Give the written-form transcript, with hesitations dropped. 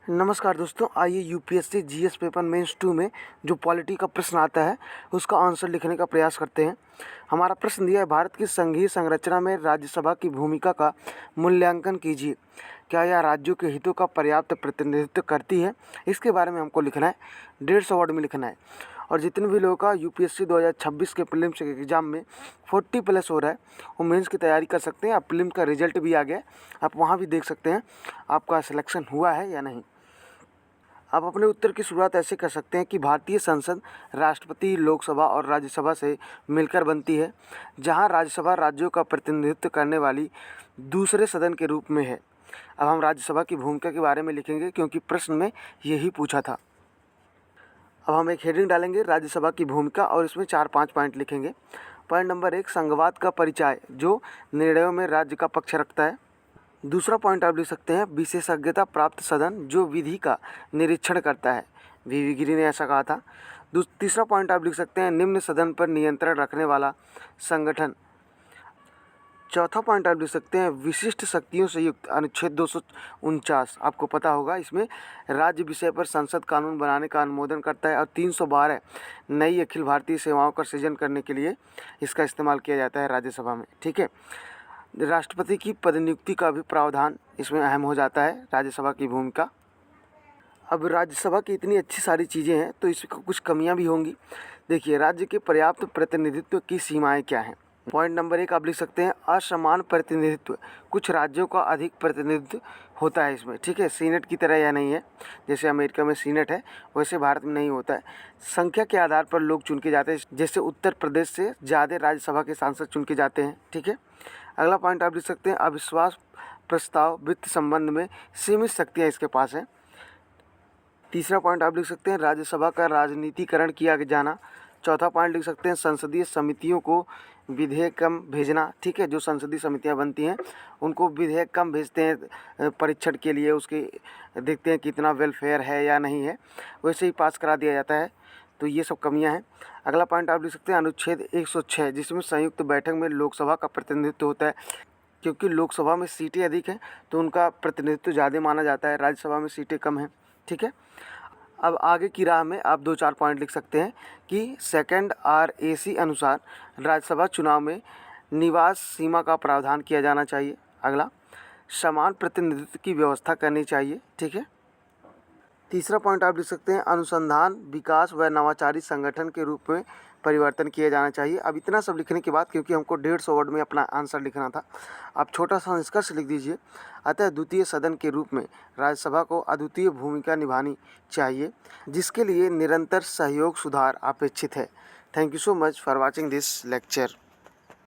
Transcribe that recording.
नमस्कार दोस्तों, आइए यूपीएससी जीएस पेपर मेंस 2 में जो पॉलिटी का प्रश्न आता है उसका आंसर लिखने का प्रयास करते हैं। हमारा प्रश्न दिया है, भारत की संघीय संरचना में राज्यसभा की भूमिका का मूल्यांकन कीजिए। क्या यह राज्यों के हितों का पर्याप्त प्रतिनिधित्व करती है? इसके बारे में हमको लिखना है, 150 वर्ड में लिखना है। और जितने भी लोगों का यूपीएससी 2026 के प्रीलिम्स के एग्ज़ाम में 40+ हो रहा है, वो मेंस की तैयारी कर सकते हैं। अब प्रीलिम्स का रिजल्ट भी आ गया, आप वहाँ भी देख सकते हैं आपका सिलेक्शन हुआ है या नहीं। आप अपने उत्तर की शुरुआत ऐसे कर सकते हैं कि भारतीय संसद राष्ट्रपति, लोकसभा और राज्यसभा से मिलकर बनती है, जहां राज्यसभा राज्यों का प्रतिनिधित्व करने वाली दूसरे सदन के रूप में है। अब हम राज्यसभा की भूमिका के बारे में लिखेंगे क्योंकि प्रश्न में यही पूछा था। अब हम एक हेडिंग डालेंगे, राज्यसभा की भूमिका, और इसमें 4-5 पॉइंट लिखेंगे। पॉइंट नंबर 1, संघवाद का परिचय, जो निर्णयों में राज्य का पक्ष रखता है। दूसरा पॉइंट आप लिख सकते हैं, विशेषज्ञता प्राप्त सदन, जो विधि का निरीक्षण करता है। वीवी गिरी ने ऐसा कहा था। तीसरा पॉइंट आप लिख सकते हैं, निम्न सदन पर नियंत्रण रखने वाला संगठन। चौथा पॉइंट आप लिख सकते हैं, विशिष्ट शक्तियों से युक्त, अनुच्छेद 249 आपको पता होगा, इसमें राज्य विषय पर संसद कानून बनाने का अनुमोदन करता है। और 312 नई अखिल भारतीय सेवाओं का सृजन करने के लिए इसका इस्तेमाल किया जाता है राज्यसभा में। ठीक है। राष्ट्रपति की पदनियुक्ति का भी प्रावधान इसमें अहम हो जाता है, राज्यसभा की भूमिका। अब राज्यसभा की इतनी अच्छी सारी चीज़ें हैं तो इसमें कुछ कमियां भी होंगी। देखिए, राज्य के पर्याप्त प्रतिनिधित्व की सीमाएं क्या हैं। पॉइंट नंबर 1 आप लिख सकते हैं, असमान प्रतिनिधित्व। कुछ राज्यों का अधिक प्रतिनिधित्व होता है इसमें। ठीक है, सीनेट की तरह यह नहीं है, जैसे अमेरिका में सीनेट है वैसे भारत में नहीं होता है। संख्या के आधार पर लोग चुन के जाते हैं, जैसे उत्तर प्रदेश से ज़्यादा राज्यसभा के सांसद चुन के जाते हैं। ठीक है। अगला पॉइंट आप लिख सकते हैं, अविश्वास प्रस्ताव वित्त संबंध में सीमित शक्तियाँ इसके पास हैं। तीसरा पॉइंट आप लिख सकते हैं, राज्यसभा का राजनीतिकरण किया जाना। चौथा पॉइंट लिख सकते हैं, संसदीय समितियों को विधेयक कम भेजना। ठीक है, जो संसदीय समितियां बनती हैं उनको विधेयक कम भेजते हैं परीक्षण के लिए, उसके देखते हैं कितना वेलफेयर है या नहीं है, वैसे ही पास करा दिया जाता है। तो ये सब कमियां हैं। अगला पॉइंट आप लिख सकते हैं, अनुच्छेद 106, जिसमें संयुक्त बैठक में लोकसभा का प्रतिनिधित्व होता है। क्योंकि लोकसभा में सीटें अधिक हैं तो उनका प्रतिनिधित्व ज़्यादा माना जाता है, राज्यसभा में सीटें कम हैं। ठीक है। अब आगे की राह में आप 2-4 पॉइंट लिख सकते हैं कि सेकंड RAC अनुसार राज्यसभा चुनाव में निवास सीमा का प्रावधान किया जाना चाहिए। अगला, समान प्रतिनिधित्व की व्यवस्था करनी चाहिए। ठीक है। तीसरा पॉइंट आप लिख सकते हैं, अनुसंधान, विकास व नवाचारी संगठन के रूप में परिवर्तन किया जाना चाहिए। अब इतना सब लिखने के बाद, क्योंकि हमको 150 वर्ड में अपना आंसर लिखना था, आप छोटा सा निष्कर्ष लिख दीजिए। अतः द्वितीय सदन के रूप में राज्यसभा को अद्वितीय भूमिका निभानी चाहिए, जिसके लिए निरंतर सहयोग सुधार अपेक्षित है। Thank you so much for watching this lecture.